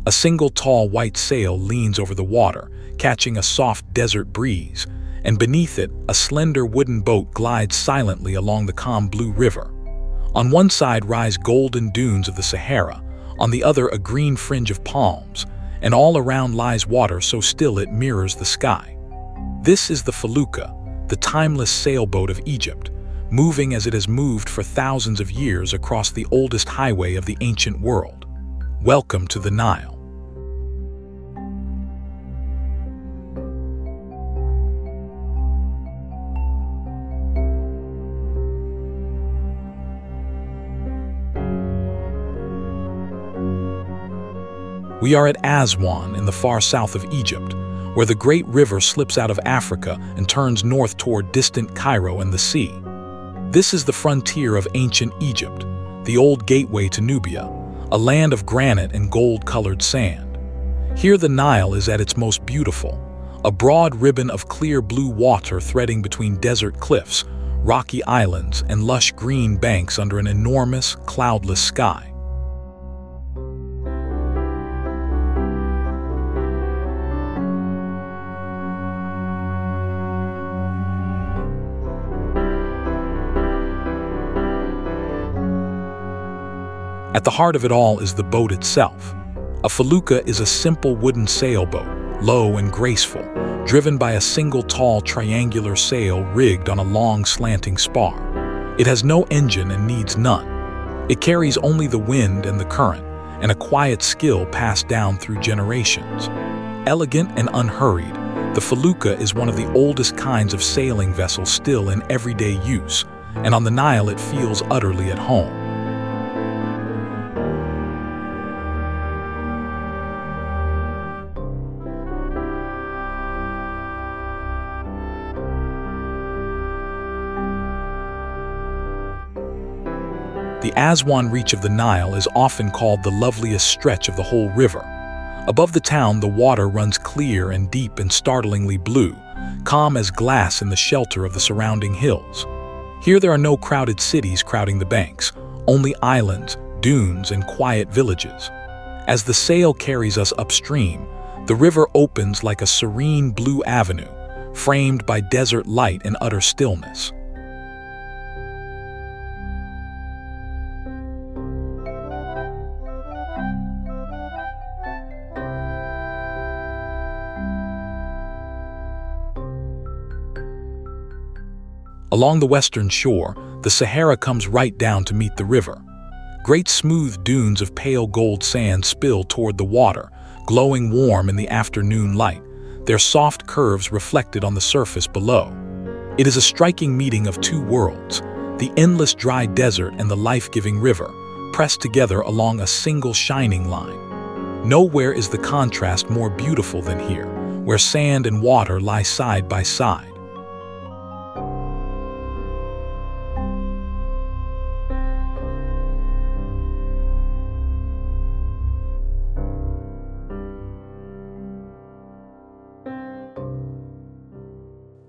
A single tall white sail leans over the water, catching a soft desert breeze, and beneath it, a slender wooden boat glides silently along the calm blue river. On one side rise golden dunes of the Sahara, on the other a green fringe of palms, and all around lies water so still it mirrors the sky. This is the Felucca, the timeless sailboat of Egypt, moving as it has moved for thousands of years across the oldest highway of the ancient world. Welcome to the Nile. We are at Aswan in the far south of Egypt, where the great river slips out of Africa and turns north toward distant Cairo and the sea. This is the frontier of ancient Egypt, the old gateway to Nubia, a land of granite and gold-colored sand. Here the Nile is at its most beautiful, a broad ribbon of clear blue water threading between desert cliffs, rocky islands, and lush green banks under an enormous, cloudless sky. At the heart of it all is the boat itself. A felucca is a simple wooden sailboat, low and graceful, driven by a single tall triangular sail rigged on a long slanting spar. It has no engine and needs none. It carries only the wind and the current, and a quiet skill passed down through generations. Elegant and unhurried, the felucca is one of the oldest kinds of sailing vessels still in everyday use, and on the Nile it feels utterly at home. The Aswan reach of the Nile is often called the loveliest stretch of the whole river. Above the town, the water runs clear and deep and startlingly blue, calm as glass in the shelter of the surrounding hills. Here there are no crowded cities crowding the banks, only islands, dunes, and quiet villages. As the sail carries us upstream, the river opens like a serene blue avenue, framed by desert light and utter stillness. Along the western shore, the Sahara comes right down to meet the river. Great smooth dunes of pale gold sand spill toward the water, glowing warm in the afternoon light, their soft curves reflected on the surface below. It is a striking meeting of two worlds, the endless dry desert and the life-giving river, pressed together along a single shining line. Nowhere is the contrast more beautiful than here, where sand and water lie side by side.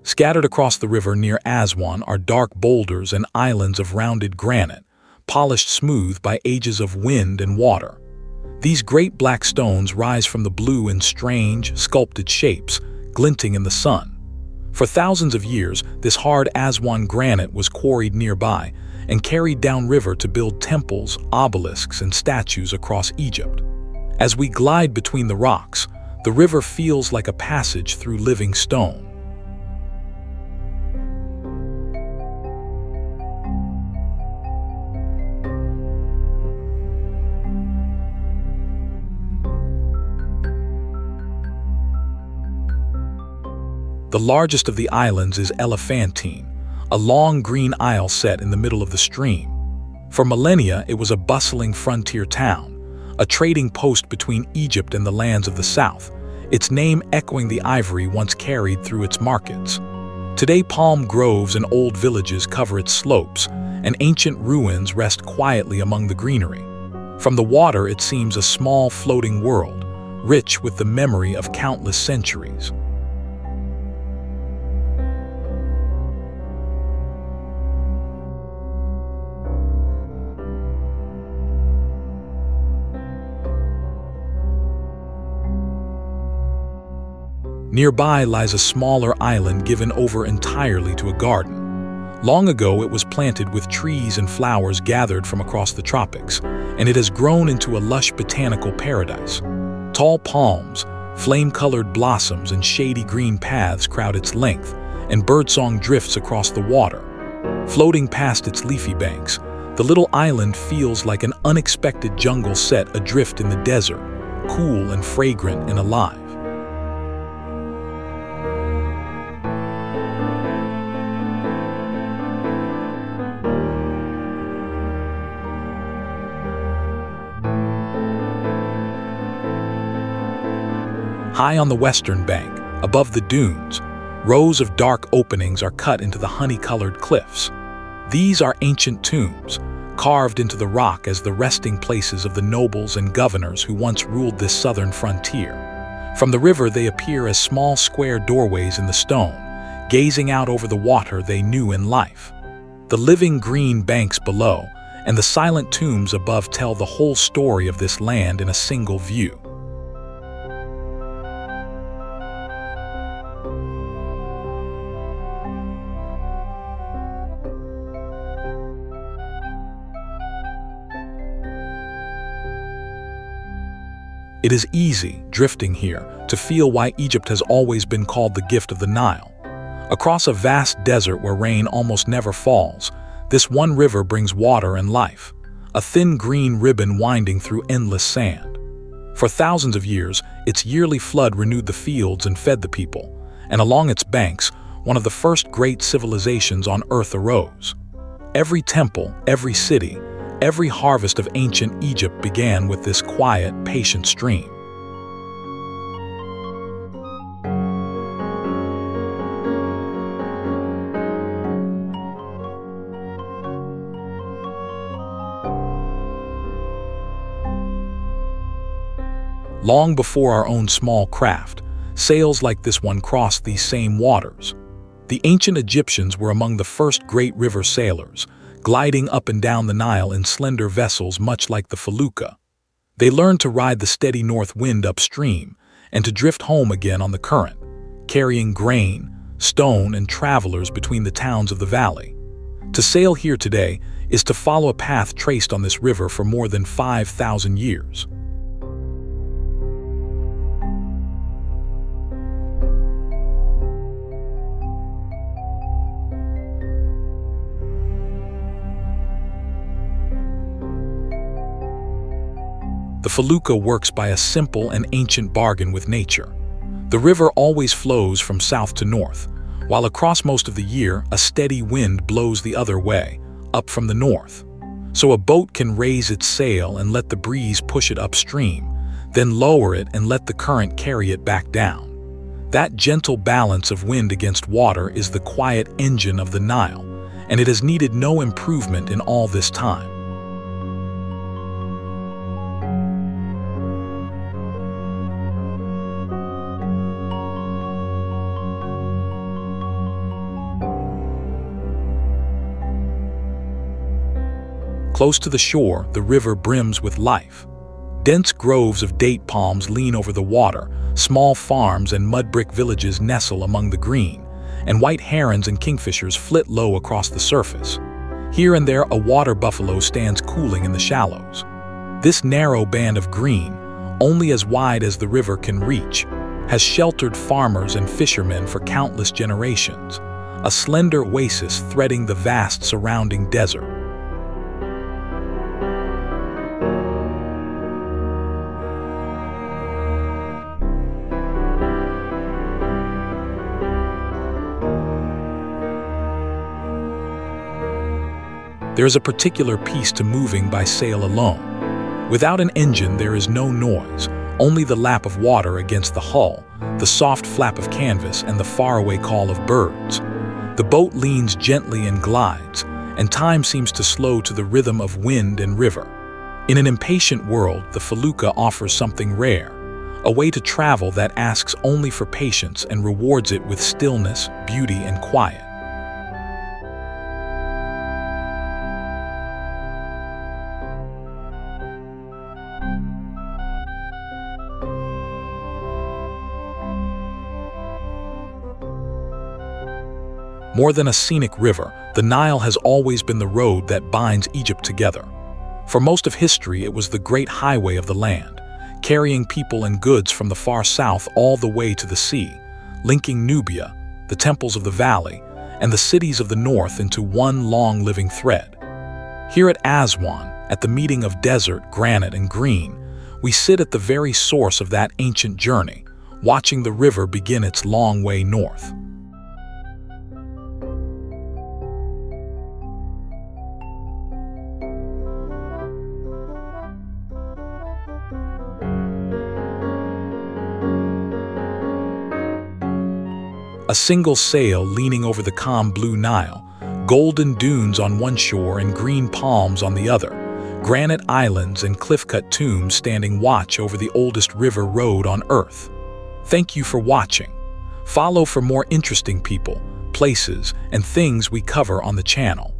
Scattered across the river near Aswan are dark boulders and islands of rounded granite, polished smooth by ages of wind and water. These great black stones rise from the blue in strange, sculpted shapes, glinting in the sun. For thousands of years, this hard Aswan granite was quarried nearby and carried downriver to build temples, obelisks, and statues across Egypt. As we glide between the rocks, the river feels like a passage through living stone. The largest of the islands is Elephantine, a long green isle set in the middle of the stream. For millennia, it was a bustling frontier town, a trading post between Egypt and the lands of the south, its name echoing the ivory once carried through its markets. Today, palm groves and old villages cover its slopes, and ancient ruins rest quietly among the greenery. From the water, it seems a small floating world, rich with the memory of countless centuries. Nearby lies a smaller island given over entirely to a garden. Long ago, it was planted with trees and flowers gathered from across the tropics, and it has grown into a lush botanical paradise. Tall palms, flame-colored blossoms, and shady green paths crowd its length, and birdsong drifts across the water. Floating past its leafy banks, the little island feels like an unexpected jungle set adrift in the desert, cool and fragrant and alive. High on the western bank, above the dunes, rows of dark openings are cut into the honey-colored cliffs. These are ancient tombs, carved into the rock as the resting places of the nobles and governors who once ruled this southern frontier. From the river they appear as small square doorways in the stone, gazing out over the water they knew in life. The living green banks below and the silent tombs above tell the whole story of this land in a single view. It is easy, drifting here, to feel why Egypt has always been called the gift of the Nile. Across a vast desert where rain almost never falls, this one river brings water and life, a thin green ribbon winding through endless sand. For thousands of years, its yearly flood renewed the fields and fed the people, and along its banks, one of the first great civilizations on earth arose. Every temple, every city, every harvest of ancient Egypt began with this quiet, patient stream. Long before our own small craft, sails like this one crossed these same waters. The ancient Egyptians were among the first great river sailors, gliding up and down the Nile in slender vessels much like the Felucca. They learned to ride the steady north wind upstream and to drift home again on the current, carrying grain, stone, and travelers between the towns of the valley. To sail here today is to follow a path traced on this river for more than 5,000 years. The Felucca works by a simple and ancient bargain with nature. The river always flows from south to north, while across most of the year a steady wind blows the other way, up from the north. So a boat can raise its sail and let the breeze push it upstream, then lower it and let the current carry it back down. That gentle balance of wind against water is the quiet engine of the Nile, and it has needed no improvement in all this time. Close to the shore, the river brims with life. Dense groves of date palms lean over the water, small farms and mud brick villages nestle among the green, and white herons and kingfishers flit low across the surface. Here and there, a water buffalo stands cooling in the shallows. This narrow band of green, only as wide as the river can reach, has sheltered farmers and fishermen for countless generations, a slender oasis threading the vast surrounding desert. There is a particular peace to moving by sail alone. Without an engine, there is no noise, only the lap of water against the hull, the soft flap of canvas, and the faraway call of birds. The boat leans gently and glides, and time seems to slow to the rhythm of wind and river. In an impatient world, the Felucca offers something rare, a way to travel that asks only for patience and rewards it with stillness, beauty, and quiet. More than a scenic river, the Nile has always been the road that binds Egypt together. For most of history, it was the great highway of the land, carrying people and goods from the far south all the way to the sea, linking Nubia, the temples of the valley, and the cities of the north into one long living thread. Here at Aswan, at the meeting of desert, granite, and green, we sit at the very source of that ancient journey, watching the river begin its long way north. A single sail leaning over the calm blue Nile, golden dunes on one shore and green palms on the other, granite islands and cliff-cut tombs standing watch over the oldest river road on Earth. Thank you for watching. Follow for more interesting people, places, and things we cover on the channel.